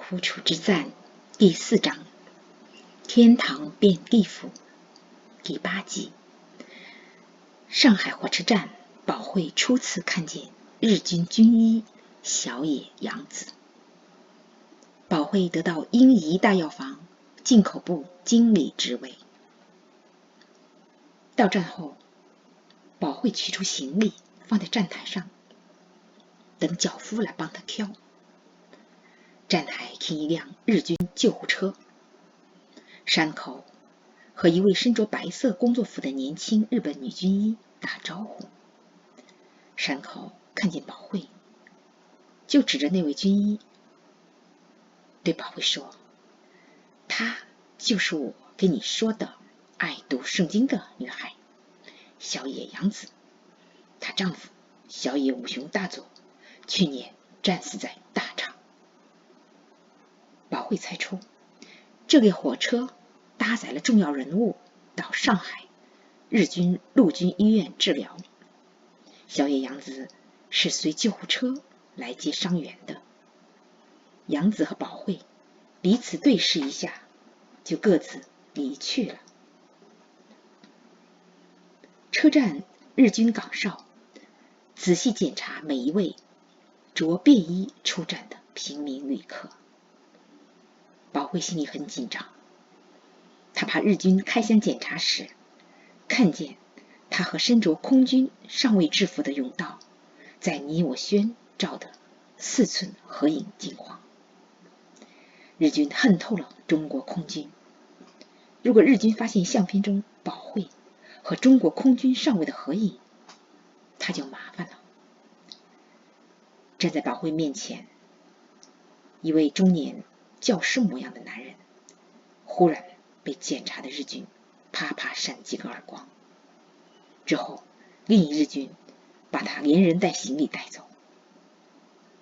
呼出之战第4章，天堂变地府第8集。上海火车站，保惠初次看见日军军医小野洋子。保惠得到英仪大药房进口部经理职位。到站后，保惠取出行李放在站台上，等脚夫来帮他挑。站台停一辆日军救护车，山口和一位身着白色工作服的年轻日本女军医打招呼。山口看见保惠，就指着那位军医对保惠说：“她就是我跟你说的爱读圣经的女孩小野洋子，她丈夫小野武雄大佐去年战死在大厂。”保惠猜出这列火车搭载了重要人物到上海日军陆军医院治疗。小野洋子是随救护车来接伤员的。洋子和保惠彼此对视一下，就各自离去了。车站日军岗哨仔细检查每一位着便衣出站的平民旅客。保惠心里很紧张，他怕日军开箱检查时看见他和身着空军上尉制服的甬道在你我轩照的4寸合影镜框。日军恨透了中国空军，如果日军发现相片中保惠和中国空军上尉的合影，他就麻烦了。站在保惠面前，一位中年教师模样的男人忽然被检查的日军啪啪扇几个耳光，之后另一日军把他连人带行李带走，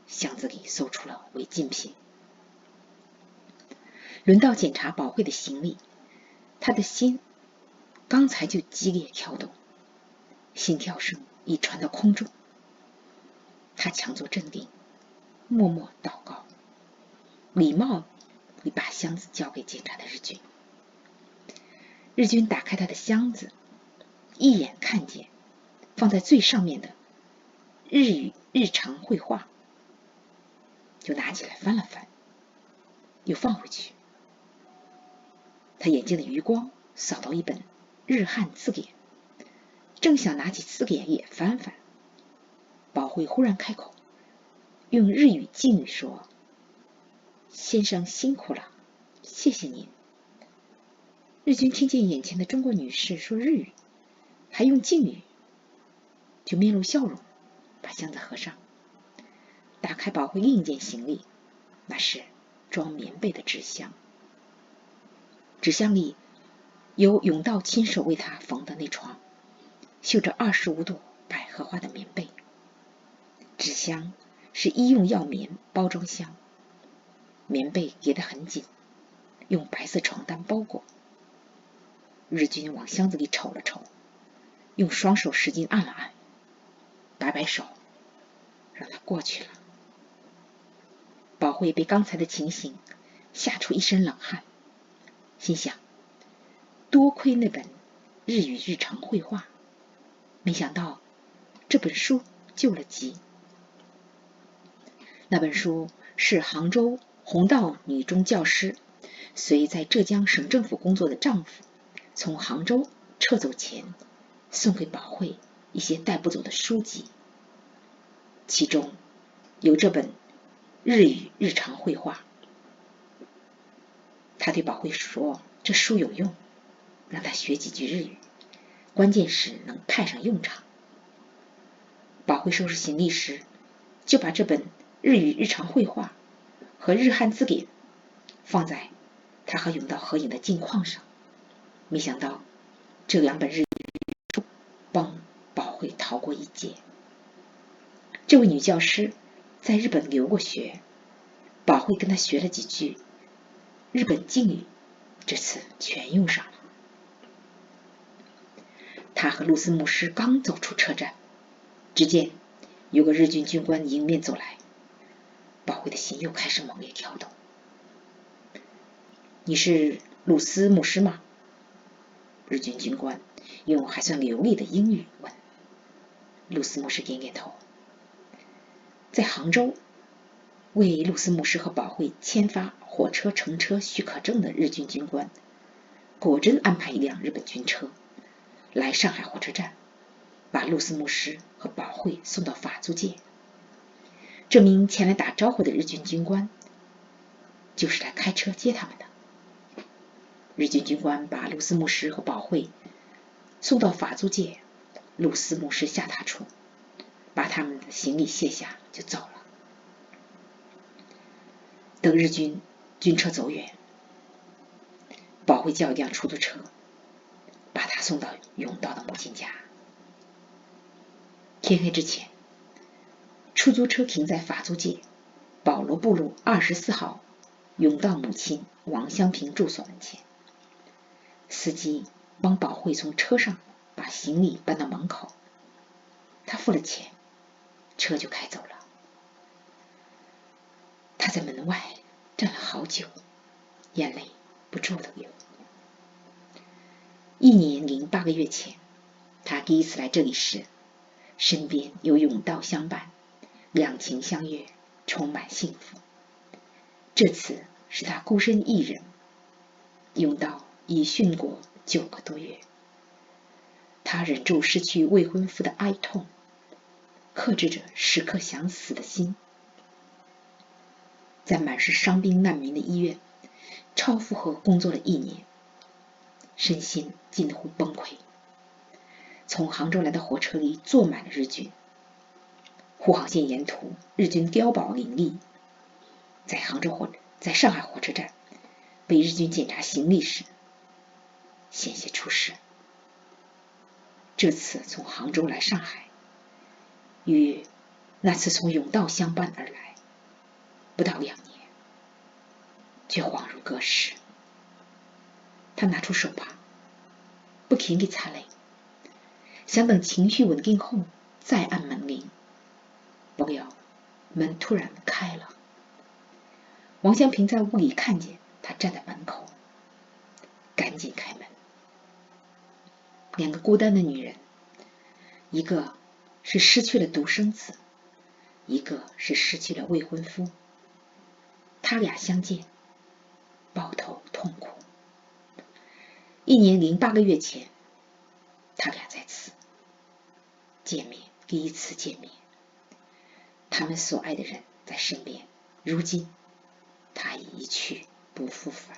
箱子里搜出了违禁品。轮到检查保惠的行李，他的心刚才就激烈跳动，心跳声已传到空中。他强作镇定，默默祷告，礼貌地把箱子交给检查的日军。日军打开他的箱子，一眼看见放在最上面的日语日常绘画，就拿起来翻了翻，又放回去。他眼睛的余光扫到一本日汉字典，正想拿起字典也翻翻，保惠忽然开口，用日语敬语说：“先生辛苦了，谢谢您。”日军听见眼前的中国女士说日语，还用敬语，就面露笑容，把箱子合上，打开保惠另一件行李，那是装棉被的纸箱。纸箱里有甬道亲手为他缝的那床绣着25朵百合花的棉被。纸箱是医用药棉包装箱，棉被叠得很紧，用白色床单包裹。日军往箱子里瞅了瞅，用双手使劲按了按，摆摆手，让他过去了。保惠被刚才的情形吓出一身冷汗，心想多亏那本日语日常绘画，没想到这本书救了急。那本书是杭州弘道女中教师随在浙江省政府工作的丈夫从杭州撤走前送给保惠一些带不走的书籍，其中有这本日语日常绘画。他对保惠说这书有用，让他学几句日语，关键时能派上用场。保惠收拾行李时，就把这本日语日常绘画和日汉字典放在他和甬道合影的镜框上，没想到这2本日语书帮保惠逃过一劫。这位女教师在日本留过学，保惠跟她学了几句日本敬语，这次全用上了。他和露丝牧师刚走出车站，只见有个日军军官迎面走来，保惠的心又开始猛烈跳动。你是鲁斯牧师吗？日军军官用还算流利的英语问。鲁斯牧师点点头。在杭州，为鲁斯牧师和保会签发火车乘车许可证的日军军官，果真安排一辆日本军车来上海火车站，把鲁斯牧师和保会送到法租界。这名前来打招呼的日军军官，就是来开车接他们的。日军军官把鲁斯牧师和保会送到法租界，鲁斯牧师下榻处，把他们的行李卸下就走了。等日军军车走远，保会叫一辆出租车，把他送到甬道的母亲家。天黑之前，出租车停在法租界保罗部路24号甬道母亲王香平住所门前。司机帮保会从车上把行李搬到门口，他付了钱，车就开走了。他在门外站了好久，眼泪不住地流。1年08个月前，他第一次来这里时，身边有甬道相伴，两情相悦，充满幸福。这次是他孤身一人，甬道已殉国9个多月。他忍住失去未婚夫的哀痛，克制着时刻想死的心，在满是伤兵难民的医院超负荷工作了1年，身心近乎崩溃。从杭州来的火车里坐满了日军，沪杭线沿途日军碉堡林立。在上海火车站被日军检查行李时，险些出事。这次从杭州来上海，与那次从甬道相伴而来，不到2年，却恍如隔世。他拿出手帕，不停地擦泪，想等情绪稳定后再按门铃。不料门突然开了，王香平在屋里看见他站在门口，赶紧开门。2个孤单的女人，一个是失去了独生子，一个是失去了未婚夫。他俩相见，抱头痛哭。1年08个月前，他俩在此见面，第一次见面。他们所爱的人在身边，如今他已一去不复返。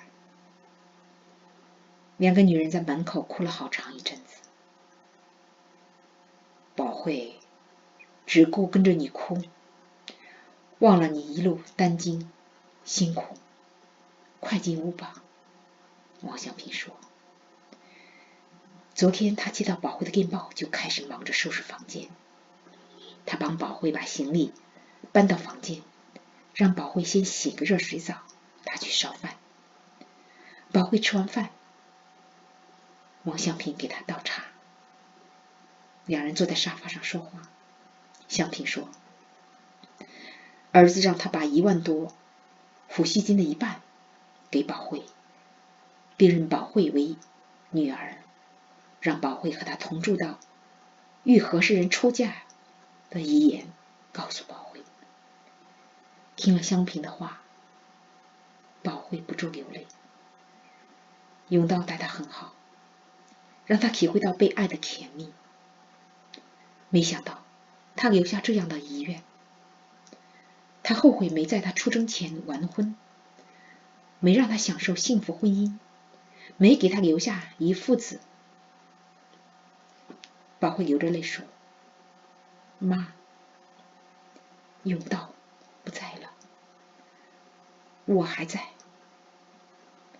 2个女人在门口哭了好长一阵子。保会只顾跟着你哭，忘了你一路担惊辛苦。快进屋吧，王香平说。昨天他接到保会的电报，就开始忙着收拾房间。他帮保会把行李搬到房间，让保会先洗个热水澡，他去烧饭。保会吃完饭，王香平给他倒茶。2人坐在沙发上说话。香平说，儿子让他把1万多抚恤金的一半给保会，并认保会为女儿，让保会和他同住到遇合适人出嫁的遗言告诉保会。听了香平的话，保会不住流泪。甬道待他很好，让他体会到被爱的甜蜜。没想到他留下这样的遗愿。他后悔没在他出征前完婚，没让他享受幸福婚姻，没给他留下一父子。保会流着泪说，妈，甬道不在了，我还在，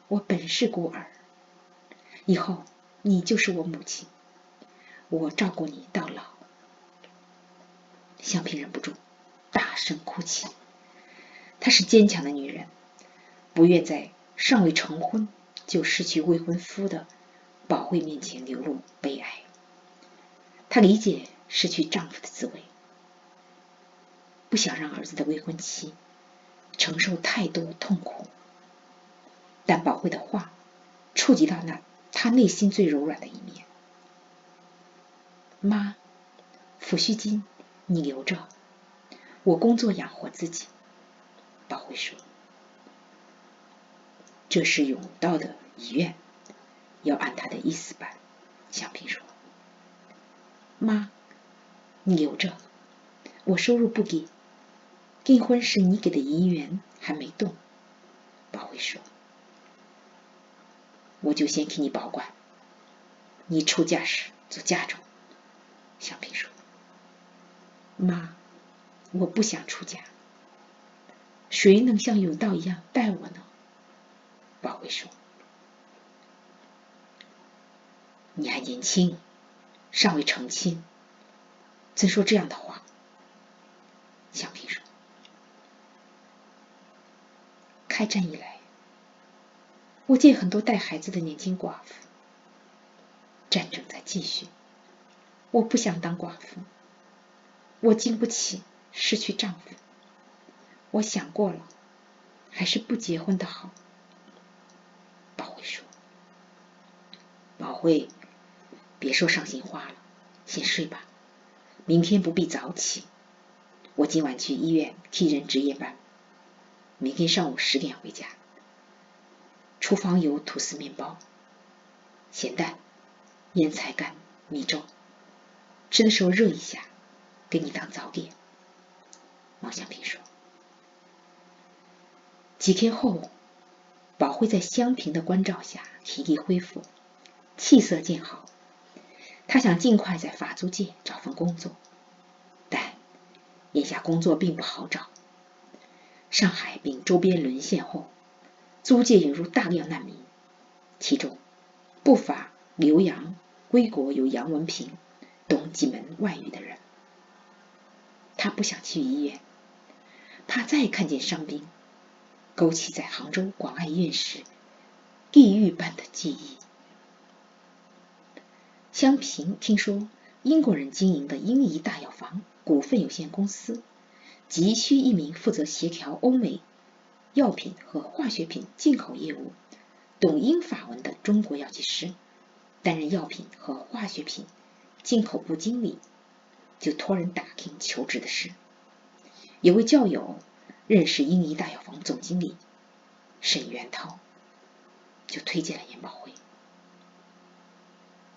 我本是孤儿，以后你就是我母亲，我照顾你到老。香平忍不住大声哭泣。她是坚强的女人，不愿在尚未成婚就失去未婚夫的保会面前流露悲哀。她理解失去丈夫的滋味，不想让儿子的未婚妻承受太多痛苦。但宝慧的话触及到他内心最柔软的一面。妈，抚恤金你留着，我工作养活自己。宝慧说。这是永道的遗愿，要按他的意思办。香萍说。妈，你留着，我收入不给，订婚时你给的银元还没动。宝慧说。我就先给你保管，你出嫁时做嫁妆。香萍说。妈，我不想出嫁，谁能像永道一样待我呢？宝慧说。你还年轻，尚未成亲，怎说这样的话？香萍说。开战以来，我见很多带孩子的年轻寡妇，战争在继续，我不想当寡妇，我经不起失去丈夫，我想过了，还是不结婚的好。宝慧说。宝慧，别说伤心话了，先睡吧，明天不必早起，我今晚去医院替人值夜班，明天上午10点回家。厨房有吐司面包、咸蛋、腌菜干、米粥，吃的时候热一下，给你当早点。王香萍说。几天后，宝慧在香萍的关照下体力恢复，气色渐好。她想尽快在法租界找份工作，但眼下工作并不好找。上海并周边沦陷后，租界引入大量难民，其中不乏留洋归国有洋文凭、懂几门外语的人。他不想去医院，怕再看见伤兵，勾起在杭州广爱医院时地狱般的记忆。香萍听说英国人经营的英仪大药房股份有限公司急需一名负责协调欧美药品和化学品进口业务、懂英法文的中国药剂师，担任药品和化学品进口部经理，就托人打听求职的事。有位教友认识英仪大药房总经理沈元涛，就推荐了严宝慧。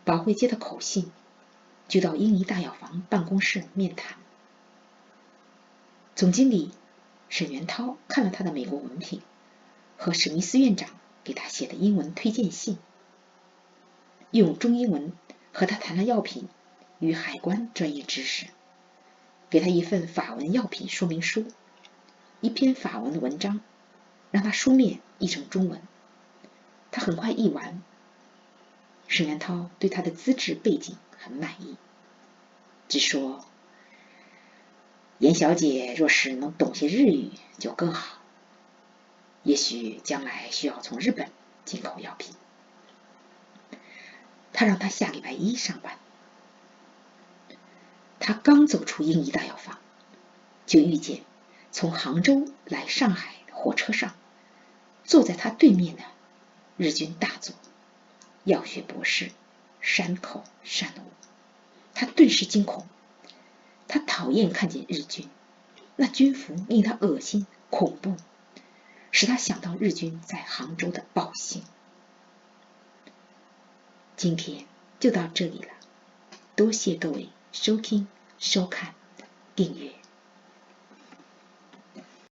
宝慧接到口信，就到英仪大药房办公室面谈。总经理沈元涛看了他的美国文凭和史密斯院长给他写的英文推荐信，用中英文和他谈了药品与海关专业知识，给他一份法文药品说明书，一篇法文文章，让他书面译成中文。他很快译完。沈元涛对他的资质背景很满意，只说严小姐若是能懂些日语就更好，也许将来需要从日本进口药品。他让他下礼拜1上班。他刚走出英仪大药房，就遇见从杭州来上海的火车上坐在他对面的日军大佐，药学博士山口善吾。他顿时惊恐，他讨厌看见日军，那军服令他恶心恐怖，使他想到日军在杭州的暴行。今天就到这里了，多谢各位收听、收看、订阅。